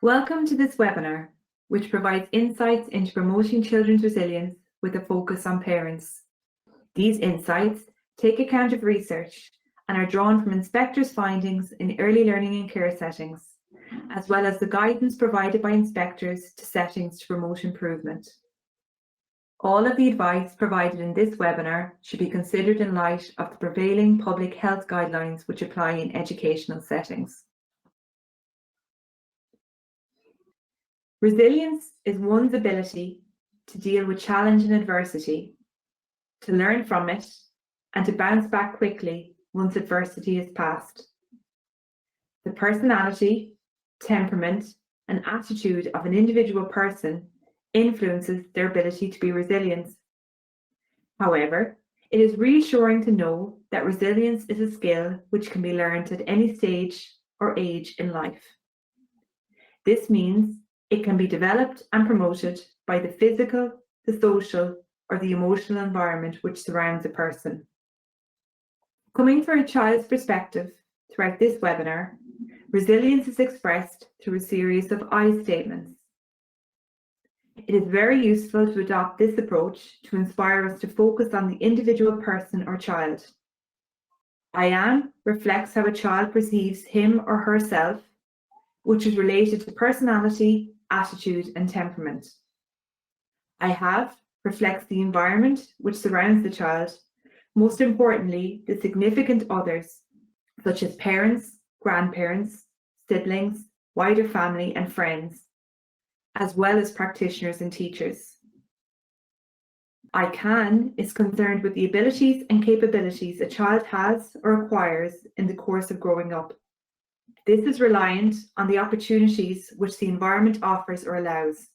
Welcome to this webinar, which provides insights into promoting children's resilience with a focus on parents. These insights take account of research and are drawn from inspectors' findings in early learning and care settings, as well as the guidance provided by inspectors to settings to promote improvement. All of the advice provided in this webinar should be considered in light of the prevailing public health guidelines which apply in educational settings. Resilience is one's ability to deal with challenge and adversity, to learn from it, and to bounce back quickly once adversity is past. The personality, temperament, and attitude of an individual person influences their ability to be resilient. However, it is reassuring to know that resilience is a skill which can be learned at any stage or age in life. This means it can be developed and promoted by the physical, the social, or the emotional environment which surrounds a person. Coming from a child's perspective, throughout this webinar, resilience is expressed through a series of I statements. It is very useful to adopt this approach to inspire us to focus on the individual person or child. I am reflects how a child perceives him or herself, which is related to personality, attitude, and temperament. I have reflects the environment which surrounds the child, most importantly, the significant others, such as parents, grandparents, siblings, wider family, and friends, as well as practitioners and teachers. I can is concerned with the abilities and capabilities a child has or acquires in the course of growing up. This is reliant on the opportunities which the environment offers or allows.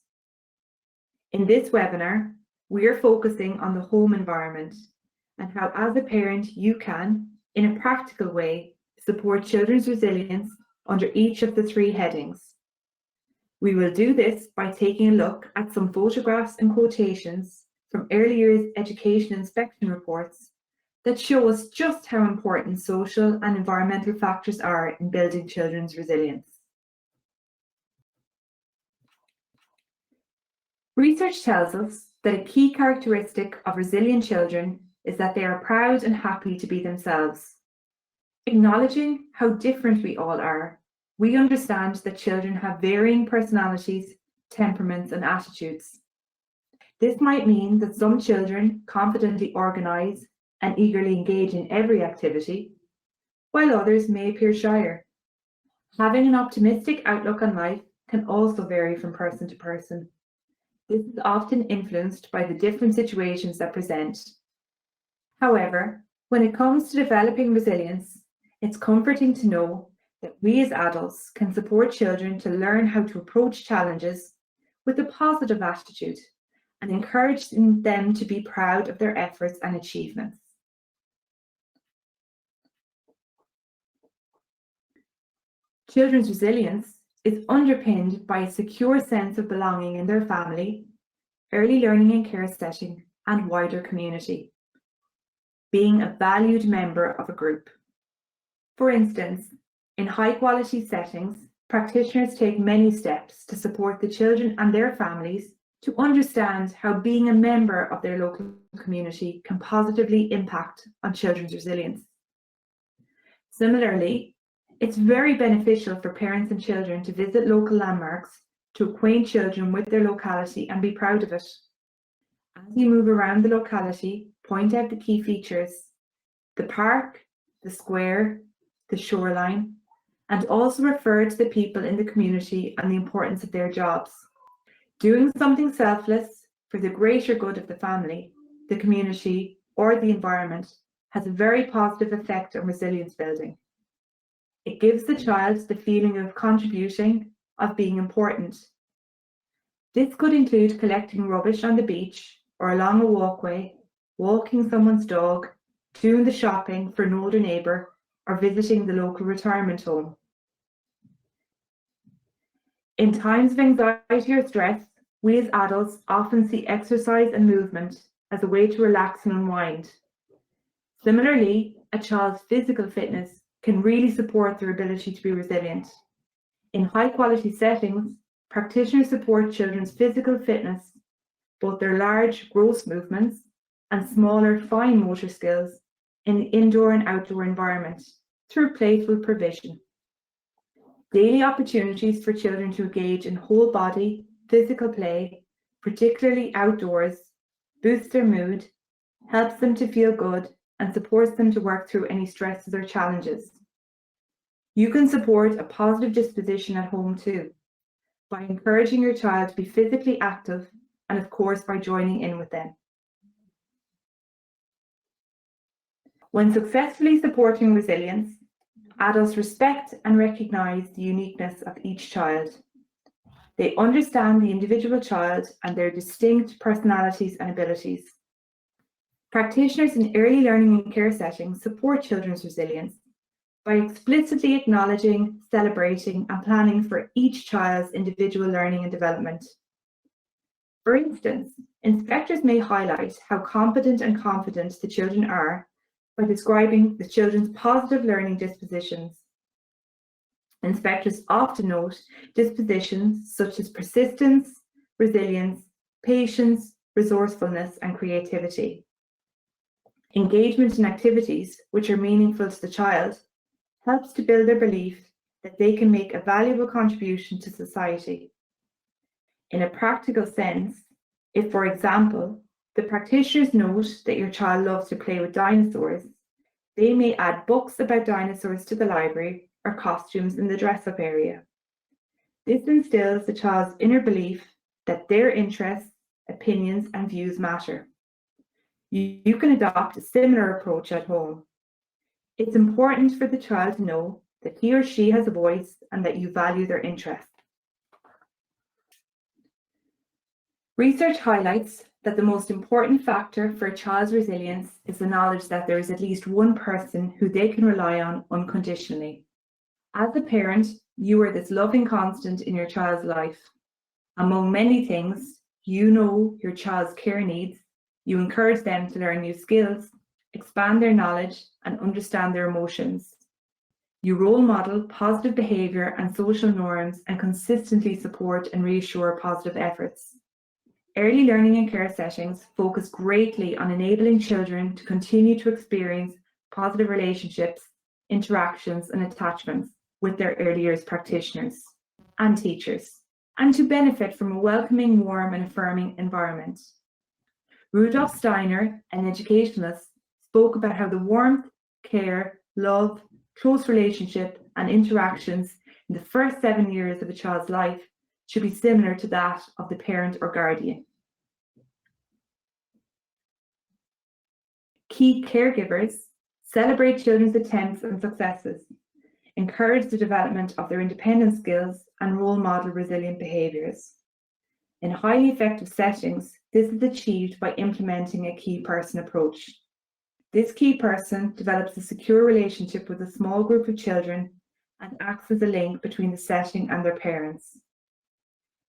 In this webinar, we are focusing on the home environment and how, as a parent, you can, in a practical way, support children's resilience under each of the three headings. We will do this by taking a look at some photographs and quotations from early years education inspection reports that show us just how important social and environmental factors are in building children's resilience. Research tells us that a key characteristic of resilient children is that they are proud and happy to be themselves. Acknowledging how different we all are, we understand that children have varying personalities, temperaments, and attitudes. This might mean that some children confidently organise and eagerly engage in every activity, while others may appear shyer. Having an optimistic outlook on life can also vary from person to person. This is often influenced by the different situations that present. However, when it comes to developing resilience, it's comforting to know that we as adults can support children to learn how to approach challenges with a positive attitude and encourage them to be proud of their efforts and achievements. Children's resilience is underpinned by a secure sense of belonging in their family, early learning and care setting, and wider community, being a valued member of a group. For instance, in high-quality settings, practitioners take many steps to support the children and their families to understand how being a member of their local community can positively impact on children's resilience. Similarly, it's very beneficial for parents and children to visit local landmarks to acquaint children with their locality and be proud of it. As you move around the locality, point out the key features: the park, the square, the shoreline, and also refer to the people in the community and the importance of their jobs. Doing something selfless for the greater good of the family, the community, or the environment has a very positive effect on resilience building. It gives the child the feeling of contributing, of being important. This could include collecting rubbish on the beach or along a walkway, walking someone's dog, doing the shopping for an older neighbour, or visiting the local retirement home. In times of anxiety or stress, we as adults often see exercise and movement as a way to relax and unwind. Similarly, a child's physical fitness can really support their ability to be resilient. In high-quality settings, practitioners support children's physical fitness, both their large, gross movements and smaller, fine motor skills in the indoor and outdoor environment through playful provision. Daily opportunities for children to engage in whole-body, physical play, particularly outdoors, boosts their mood, helps them to feel good, and supports them to work through any stresses or challenges. You can support a positive disposition at home too, by encouraging your child to be physically active and of course by joining in with them. When successfully supporting resilience, adults respect and recognise the uniqueness of each child. They understand the individual child and their distinct personalities and abilities. Practitioners in early learning and care settings support children's resilience by explicitly acknowledging, celebrating, and planning for each child's individual learning and development. For instance, inspectors may highlight how competent and confident the children are by describing the children's positive learning dispositions. Inspectors often note dispositions such as persistence, resilience, patience, resourcefulness, and creativity. Engagement in activities which are meaningful to the child helps to build their belief that they can make a valuable contribution to society. In a practical sense, if, for example, the practitioners note that your child loves to play with dinosaurs, they may add books about dinosaurs to the library or costumes in the dress-up area. This instills the child's inner belief that their interests, opinions, and views matter. You can adopt a similar approach at home. It's important for the child to know that he or she has a voice and that you value their interests. Research highlights that the most important factor for a child's resilience is the knowledge that there is at least one person who they can rely on unconditionally. As a parent, you are this loving constant in your child's life. Among many things, you know your child's care needs, you encourage them to learn new skills, expand their knowledge, and understand their emotions. You role model positive behaviour and social norms and consistently support and reassure positive efforts. Early learning and care settings focus greatly on enabling children to continue to experience positive relationships, interactions, and attachments with their early years practitioners and teachers, and to benefit from a welcoming, warm, and affirming environment. Rudolf Steiner, an educationalist, spoke about how the warmth, care, love, close relationship, and interactions in the first 7 years of a child's life should be similar to that of the parent or guardian. Key caregivers celebrate children's attempts and successes, encourage the development of their independent skills, and role model resilient behaviours. In highly effective settings, this is achieved by implementing a key person approach. This key person develops a secure relationship with a small group of children and acts as a link between the setting and their parents.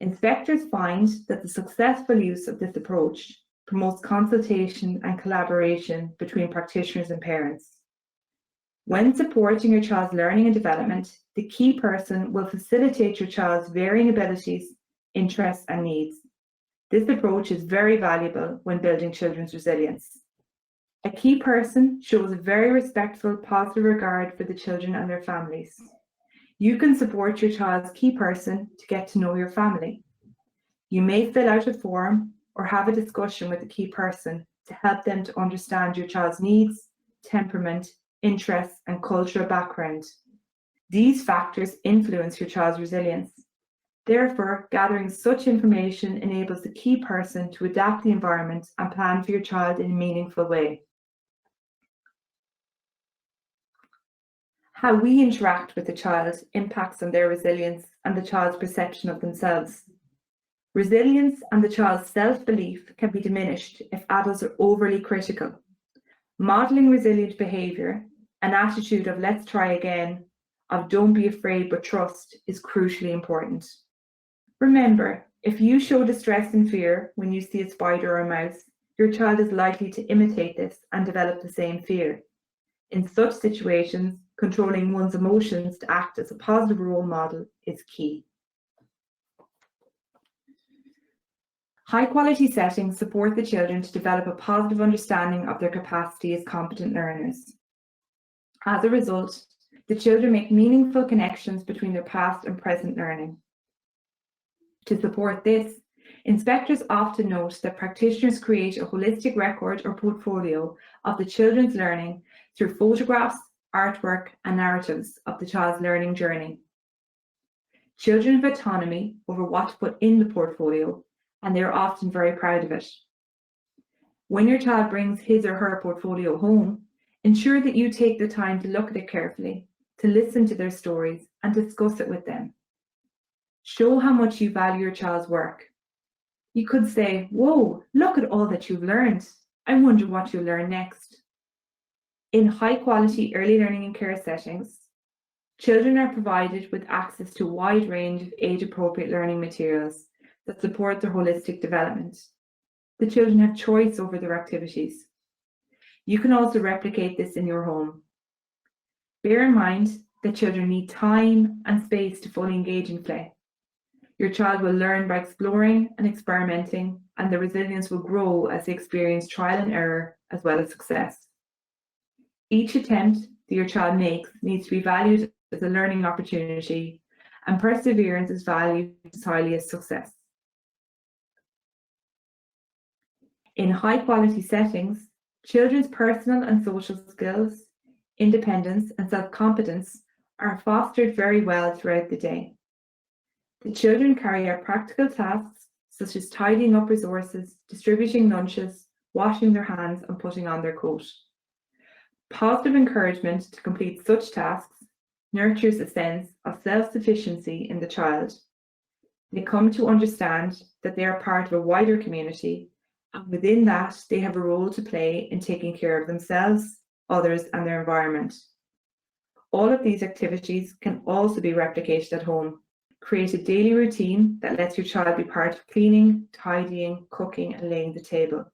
Inspectors find that the successful use of this approach promotes consultation and collaboration between practitioners and parents. When supporting your child's learning and development, the key person will facilitate your child's varying abilities, interests, and needs. This approach is very valuable when building children's resilience. A key person shows a very respectful, positive regard for the children and their families. You can support your child's key person to get to know your family. You may fill out a form or have a discussion with the key person to help them to understand your child's needs, temperament, interests, and cultural background. These factors influence your child's resilience. Therefore, gathering such information enables the key person to adapt the environment and plan for your child in a meaningful way. How we interact with the child impacts on their resilience and the child's perception of themselves. Resilience and the child's self-belief can be diminished if adults are overly critical. Modelling resilient behaviour, an attitude of let's try again, of don't be afraid but trust, is crucially important. Remember, if you show distress and fear when you see a spider or a mouse, your child is likely to imitate this and develop the same fear. In such situations, controlling one's emotions to act as a positive role model is key. High-quality settings support the children to develop a positive understanding of their capacity as competent learners. As a result, the children make meaningful connections between their past and present learning. To support this, inspectors often note that practitioners create a holistic record or portfolio of the children's learning through photographs, artwork, and narratives of the child's learning journey. Children have autonomy over what to put in the portfolio, and they are often very proud of it. When your child brings his or her portfolio home, ensure that you take the time to look at it carefully, to listen to their stories, and discuss it with them. Show how much you value your child's work. You could say, "Whoa, look at all that you've learned. I wonder what you'll learn next." In high-quality early learning and care settings, children are provided with access to a wide range of age-appropriate learning materials that support their holistic development. The children have choice over their activities. You can also replicate this in your home. Bear in mind that children need time and space to fully engage in play. Your child will learn by exploring and experimenting, and their resilience will grow as they experience trial and error as well as success. Each attempt that your child makes needs to be valued as a learning opportunity, and perseverance is valued as highly as success. In high-quality settings, children's personal and social skills, independence, and self-competence are fostered very well throughout the day. The children carry out practical tasks such as tidying up resources, distributing lunches, washing their hands, and putting on their coat. Positive encouragement to complete such tasks nurtures a sense of self-sufficiency in the child. They come to understand that they are part of a wider community, and within that, they have a role to play in taking care of themselves, others, and their environment. All of these activities can also be replicated at home. Create a daily routine that lets your child be part of cleaning, tidying, cooking, and laying the table.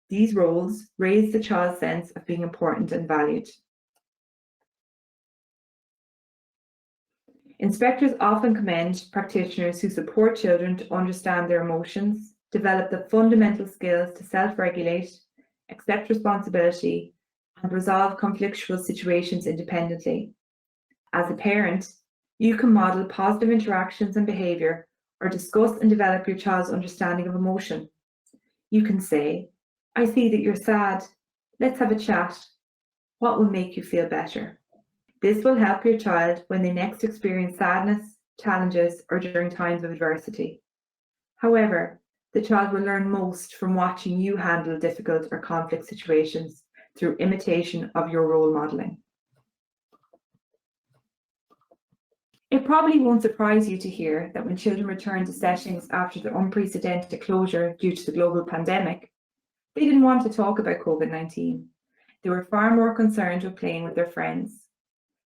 These roles raise the child's sense of being important and valued. Inspectors often commend practitioners who support children to understand their emotions, develop the fundamental skills to self-regulate, accept responsibility, and resolve conflictual situations independently. As a parent, you can model positive interactions and behaviour, or discuss and develop your child's understanding of emotion. You can say, "I see that you're sad. Let's have a chat. What will make you feel better?" This will help your child when they next experience sadness, challenges, or during times of adversity. However, the child will learn most from watching you handle difficult or conflict situations through imitation of your role modelling. It probably won't surprise you to hear that when children return to settings after the unprecedented closure due to the global pandemic, they didn't want to talk about COVID-19. They were far more concerned with playing with their friends.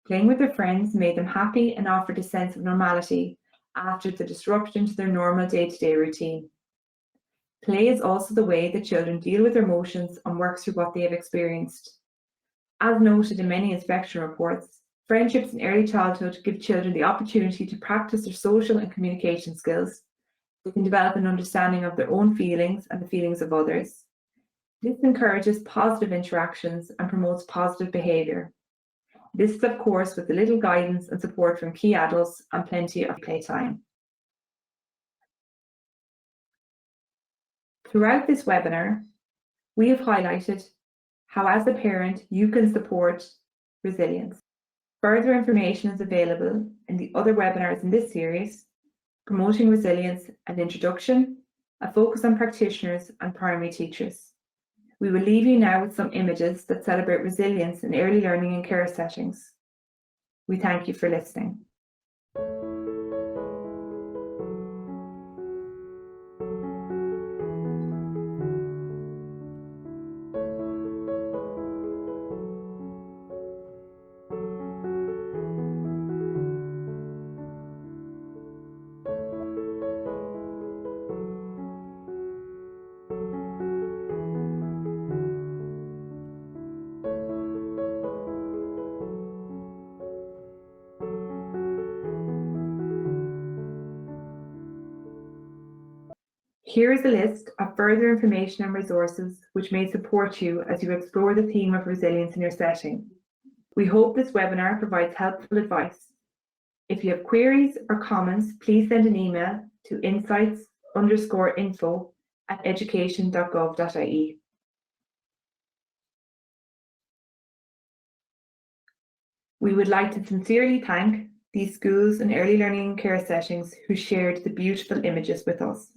Playing with their friends made them happy and offered a sense of normality after the disruption to their normal day-to-day routine. Play is also the way that children deal with their emotions and work through what they have experienced. As noted in many inspection reports, friendships in early childhood give children the opportunity to practice their social and communication skills. They can develop an understanding of their own feelings and the feelings of others. This encourages positive interactions and promotes positive behaviour. This is, of course, with a little guidance and support from key adults and plenty of playtime. Throughout this webinar, we have highlighted how, as a parent, you can support resilience. Further information is available in the other webinars in this series: Promoting Resilience and Introduction, a focus on practitioners and primary teachers. We will leave you now with some images that celebrate resilience in early learning and care settings. We thank you for listening. Here is a list of further information and resources which may support you as you explore the theme of resilience in your setting. We hope this webinar provides helpful advice. If you have queries or comments, please send an email to insights_info@education.gov.ie. We would like to sincerely thank these schools and early learning and care settings who shared the beautiful images with us.